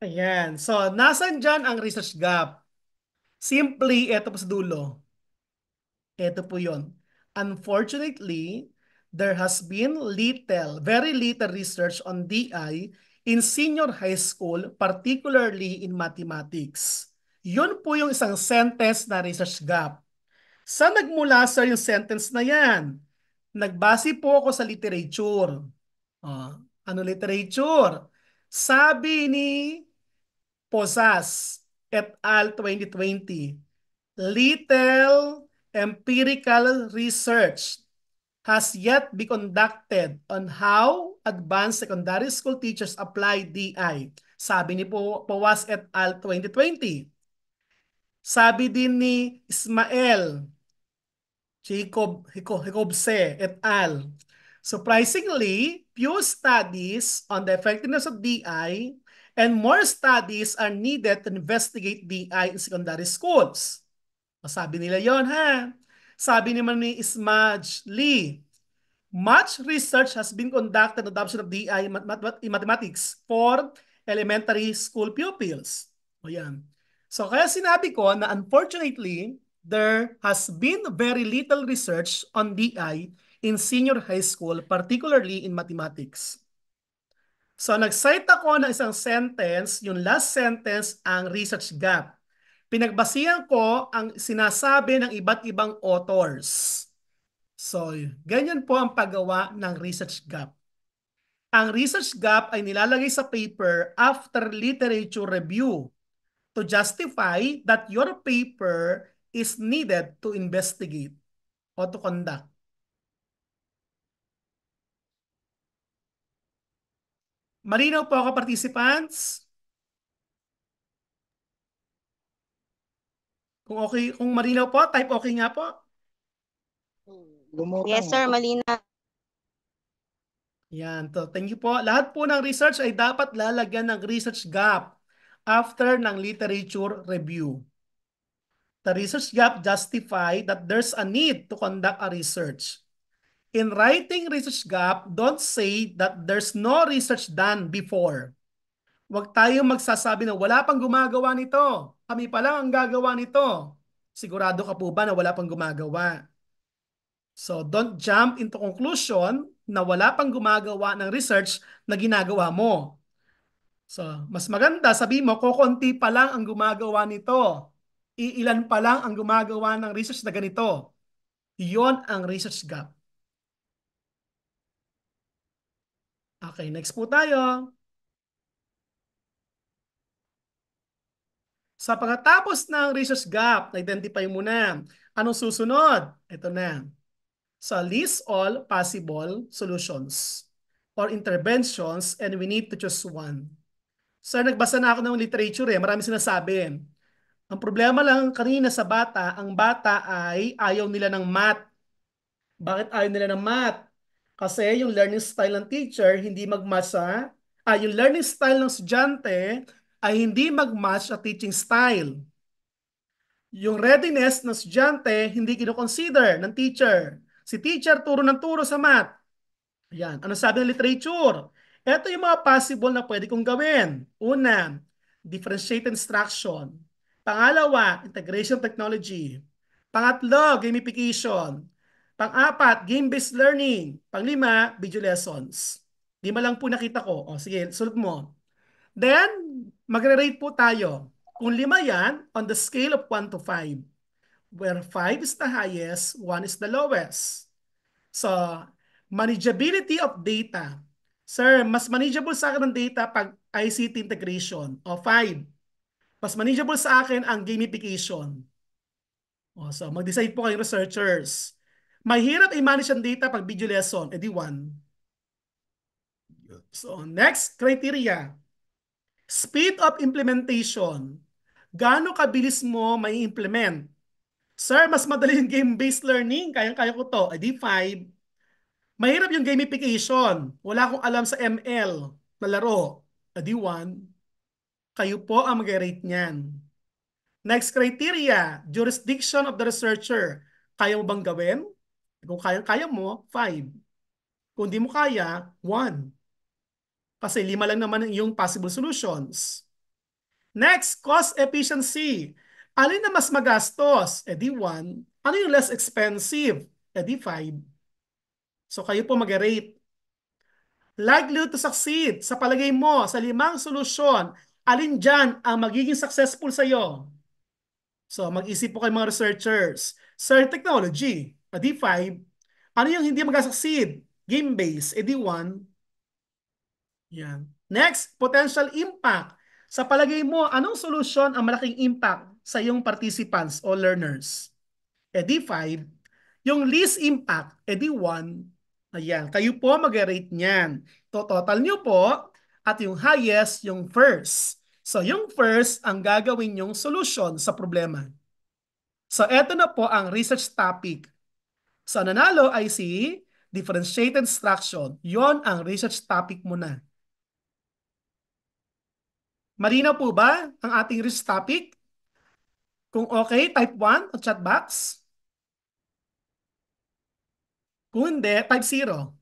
Ayan. So, nasan dyan ang research gap? Simply, eto po sa dulo. Ito po yun. Unfortunately, there has been very little research on DI in senior high school, particularly in mathematics. Yun po yung isang sentence na research gap. Saan nagmula, sir, yung sentence na yan? Nagbase po ako sa literature. Ano literature? Sabi ni Posas et al. 2020, little empirical research has yet been conducted on how advanced secondary school teachers apply DI. Sabi ni Powas et al. 2020. Sabi din ni Ismael Jacobse et al. Surprisingly, few studies on the effectiveness of DI and more studies are needed to investigate DI in secondary schools. Sabi nila yon ha. Sabi naman ni Ismaj Lee, much research has been conducted on the adoption of DI in mathematics for elementary school pupils. O yan. So kaya sinabi ko na unfortunately, there has been very little research on DI in senior high school, particularly in mathematics. So nag-cite ako ng isang sentence, yung last sentence ang research gap. Pinagbasihan ko ang sinasabi ng iba't ibang authors. So, ganyan po ang paggawa ng research gap. Ang research gap ay nilalagay sa paper after literature review to justify that your paper is needed to investigate o to conduct. Malinaw po ako, participants? Kung okay, kung malinaw po, type okay nga po. Yes, sir, malinaw. Yan, to. Thank you po. Lahat po ng research ay dapat lalagyan ng research gap after ng literature review. The research gap justify that there's a need to conduct a research. In writing research gap, don't say that there's no research done before. Huwag tayong magsasabi na wala pang gumagawa nito. Kami pa lang ang gagawa nito. Sigurado ka po ba na wala pang gumagawa? So don't jump into conclusion na wala pang gumagawa ng research na ginagawa mo. So mas maganda sabi mo, kukunti pa lang ang gumagawa nito. Iilan pa lang ang gumagawa ng research na ganito. Iyon ang research gap. Okay, next po tayo. Sa pagkatapos ng research gap, na-identify mo na. Anong susunod? Ito na. So list all possible solutions or interventions and we need to choose one. So nagbasa na ako ng literature marami sinasabi. Ang problema lang kanina sa bata, ang bata ay ayaw nila ng math. Bakit ayaw nila ng math? Kasi yung learning style ng teacher hindi mag-match yung learning style ng estudyante ay hindi mag-match sa teaching style. Yung readiness ng estudyante hindi kino-consider ng teacher. Si teacher turo ng turo sa math. Ayan. Ano sabi ng literature? Ito yung mga possible na pwede kong gawin. Una, differentiated instruction. Pangalawa, integration technology. Pangatlo, gamification. Pang-apat, game-based learning. Panglima, video lessons. Lima lang po nakita ko. O, sige, sunod mo. Then, magre-rate po tayo. Kung lima yan, on the scale of 1 to 5. Where 5 is the highest, 1 is the lowest. So, manageability of data. Sir, mas manageable sa akin ng data pag ICT integration. O 5. Mas manageable sa akin ang gamification. O, so, mag-decide po kayong researchers. Mahirap i-manage ang data pag video lesson. Edi 1. So, next criteria. Speed of implementation. Gaano kabilis mo may implement? Sir, mas madali yung game-based learning. Kayang-kaya ko to. Edi 5. Mahirap yung gamification. Wala akong alam sa ML na laro. Adi 1. Kayo po ang mag-rate niyan. Next criteria, jurisdiction of the researcher. Kaya mo bang gawin? Kung kaya mo, 5. Kung di mo kaya, 1. Kasi 5 lang naman yung possible solutions. Next, cost efficiency. Alin na mas magastos? E di 1. Ano yung less expensive? E di 5. So kayo po mag-rate. Likelihood to succeed. Sa palagay mo, sa 5 solusyon, alin dyan ang magiging successful sa'yo? So mag-isip po kayo mga researchers. Search technology. E di 5. Ano yung hindi mag-succeed? Game-based. E di 1. Yan. Next, potential impact. Sa palagay mo, anong solusyon ang malaking impact sa iyong participants o learners? E di 5. Yung least impact, e di 1. Ayan, kayo po mag-rate niyan. Total nyo po at yung highest, yung first. So yung first ang gagawin yung solution sa problema. So eto na po ang research topic. So nanalo ay si differentiated extraction. Yon ang research topic mo na. Malinaw po ba ang ating research topic? Kung okay, type 1 o chat box. Kung hindi, type 0.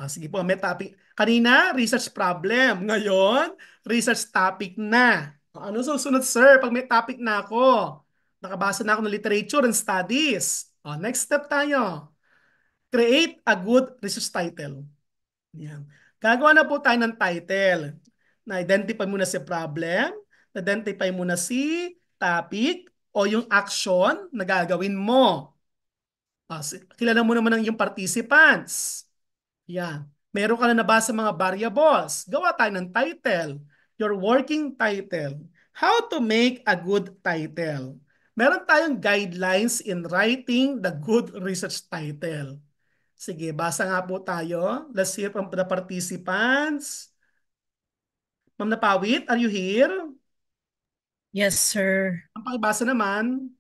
Sige po, may topic. Kanina, research problem. Ngayon, research topic na. Ano susunod, sir, pag may topic na ako? Nakabasa na ako ng literature and studies. Next step tayo. Create a good research title. Yan. Gagawa na po tayo ng title. Na-identify muna si problem, na-identify muna si topic o yung action na gagawin mo. Kilala mo naman ang yung participants. Yan. Meron ka na nabasa mga variables. Gawa tayo ng title. Your working title. How to make a good title. Meron tayong guidelines in writing the good research title. Sige, basa nga po tayo. Let's hear from the participants. Ma'am Napawit, are you here? Yes, sir. Ang pakibasa naman.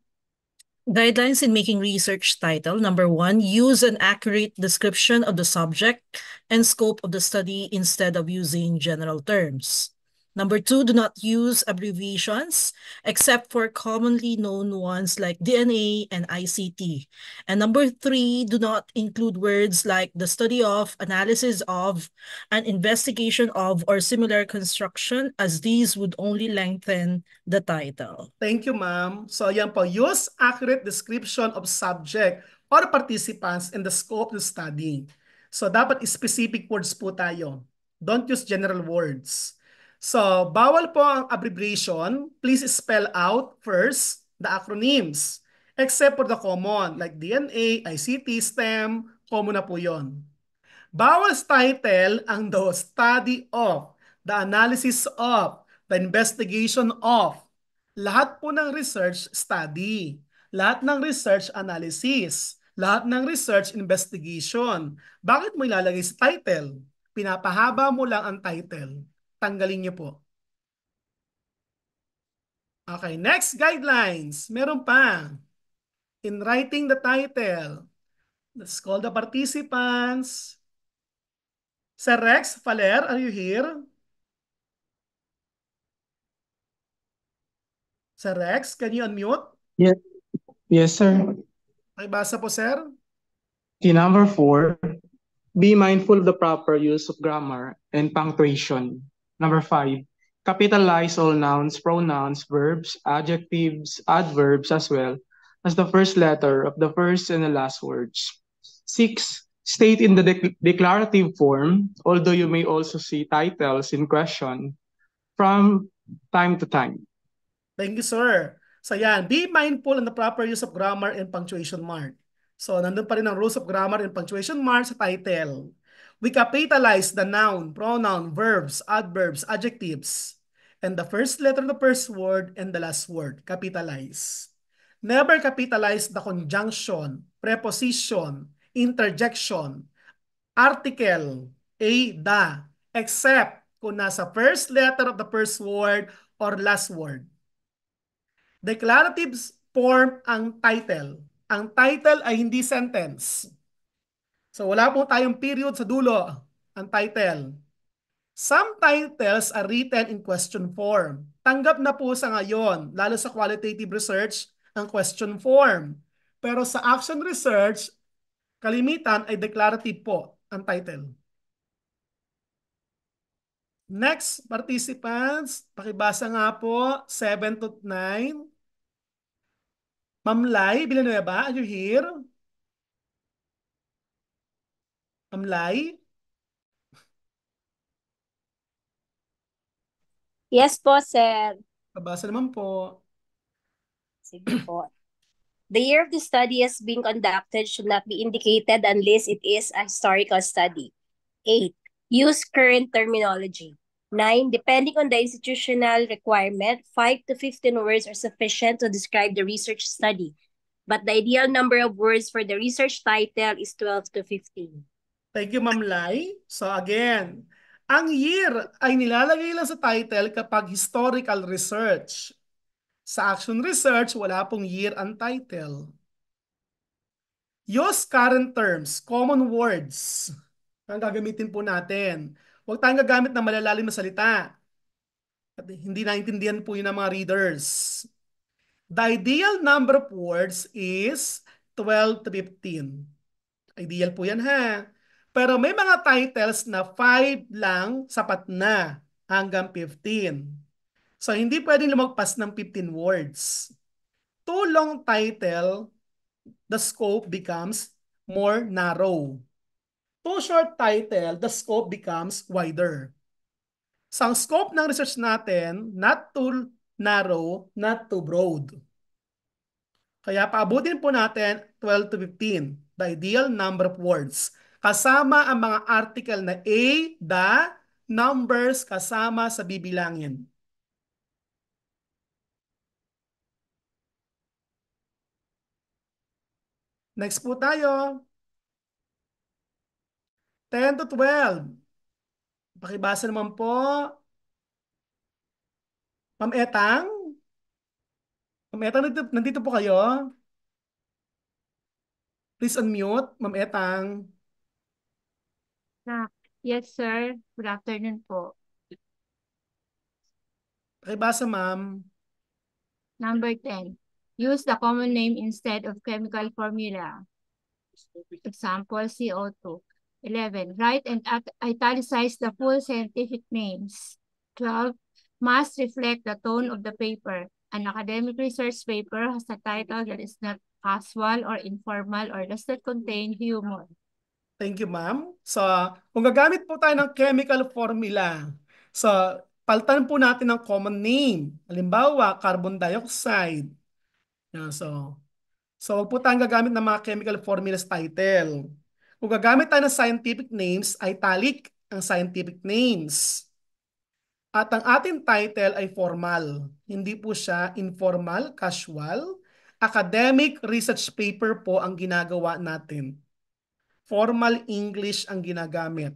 Guidelines in making research title. Number 1, use an accurate description of the subject and scope of the study instead of using general terms. Number 2, do not use abbreviations except for commonly known ones like DNA and ICT. And number 3, do not include words like the study of, analysis of, an investigation of, or similar construction, as these would only lengthen the title. Thank you, ma'am. So, yan po. Use accurate description of subject or participants in the scope of the study. So, dapat specific words po tayo. Don't use general words. So, bawal po ang abbreviation. Please spell out first the acronyms. Except for the common like DNA, ICT, STEM, common na po yon. Bawal title ang the study of, the analysis of, the investigation of. Lahat po ng research study, lahat ng research analysis, lahat ng research investigation. Bakit mo ilalagay sa title? Pinapahaba mo lang ang title. Tanggalin niyo po. Okay, next guidelines. Meron pa. In writing the title, let's call the participants. Sir Rex Faler, are you here? Sir Rex, can you unmute? Yeah. Yes, sir. Ay, basa po, sir. Okay, number 4, be mindful of the proper use of grammar and punctuation. Number 5, capitalize all nouns, pronouns, verbs, adjectives, adverbs, as well as the first letter of the first and the last words. 6, state in the declarative form, although you may also see titles in question from time to time. Thank you, sir. So yan, be mindful in the proper use of grammar and punctuation mark. So nandun pa rin ang rules of grammar and punctuation mark sa title. We capitalize the noun, pronoun, verbs, adverbs, adjectives, and the first letter of the first word and the last word. Capitalize. Never capitalize the conjunction, preposition, interjection, article, the, except kung nasa first letter of the first word or last word. Declarative form ang title. Ang title ay hindi sentence. So wala po tayong period sa dulo. Ang title. Some titles are written in question form. Tanggap na po sa ngayon, lalo sa qualitative research, ang question form. Pero sa action research, kalimitan ay declarative po ang title. Next, participants, pakibasa nga po, 7 to 9. Ma'am Lai Villanueva, are you here? Ma'am Lai? Yes po, sir. Pabasa naman po. Sige po. The year of the study is being conducted should not be indicated unless it is a historical study. 8. Use current terminology. 9. Depending on the institutional requirement, 5 to 15 words are sufficient to describe the research study. But the ideal number of words for the research title is 12 to 15. Thank you, Ma'am Lai. So again, ang year ay nilalagay lang sa title kapag historical research. Sa action research, wala pong year ang title. Use current terms, common words. Ang gagamitin po natin. Huwag tayong gagamit ng malalalim na salita. At hindi naintindihan po yun ng mga readers. The ideal number of words is 12 to 15. Ideal po yan ha. Pero may mga titles na 5 lang sapat na hanggang 15. So hindi pwedeng lumagpas ng 15 words. Too long title, the scope becomes more narrow. Too short title, the scope becomes wider. So ang scope ng research natin, not too narrow, not too broad. Kaya paabutin po natin 12 to 15, the ideal number of words. Kasama ang mga article na a, the, numbers kasama sa bibilangin. Next po tayo. 10 to 12. Pakibasa naman po. Ma'am Etang? Ma'am Etang, nandito po kayo? Please unmute, Ma'am Etang. Yes, sir. Good afternoon po. Pakibasa, ma'am. Number 10. Use the common name instead of chemical formula. Example, CO2. 11. Write and italicize the full scientific names. 12. Must reflect the tone of the paper. An academic research paper has a title that is not casual or informal or does not contain humor. Thank you, ma'am. So, kung gagamit po tayo ng chemical formula, so, palitan po natin ng common name. Halimbawa, carbon dioxide. So wag po tayong gagamit ng mga chemical formulas title. Kung gagamit tayo ng scientific names, italic ang scientific names. At ang ating title ay formal. Hindi po siya informal, casual. Academic research paper po ang ginagawa natin. Formal English ang ginagamit.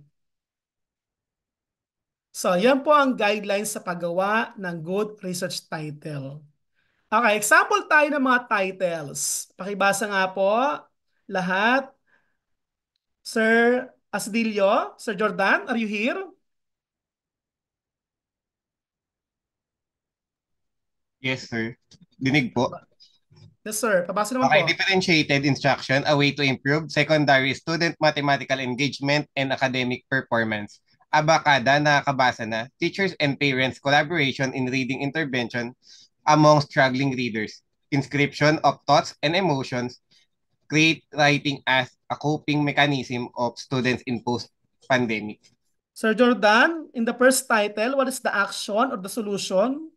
So, yan po ang guidelines sa paggawa ng good research title. Okay, example tayo ng mga titles. Pakibasa nga po lahat. Sir Asdilio, Sir Jordan, are you here? Yes, sir. Dinig po. Yes, sir. Pabasa naman Okay, po. differentiated instruction, a way to improve secondary student mathematical engagement and academic performance. Abakada, nakakabasa na. Teachers and parents collaboration in reading intervention among struggling readers. Inscription of thoughts and emotions. Create writing as a coping mechanism of students in post-pandemic. Sir Jordan, in the first title, what is the action or the solution?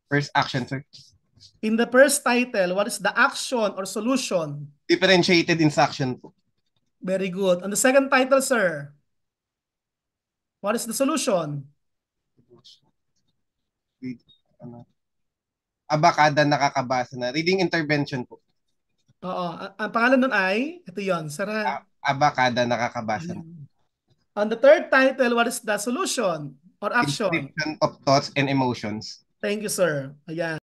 First action, sir. In the first title, what is the action or solution? Differentiated instruction po. Very good. On the second title, sir, what is the solution? Abakada, nakakabasa na. Reading intervention po. Oo. Ang pangalan nun ay, ito yon, sir. Abakada, nakakabasa na. On the third title, what is the solution or action? Inscription of thoughts and emotions. Thank you, sir. Ayan.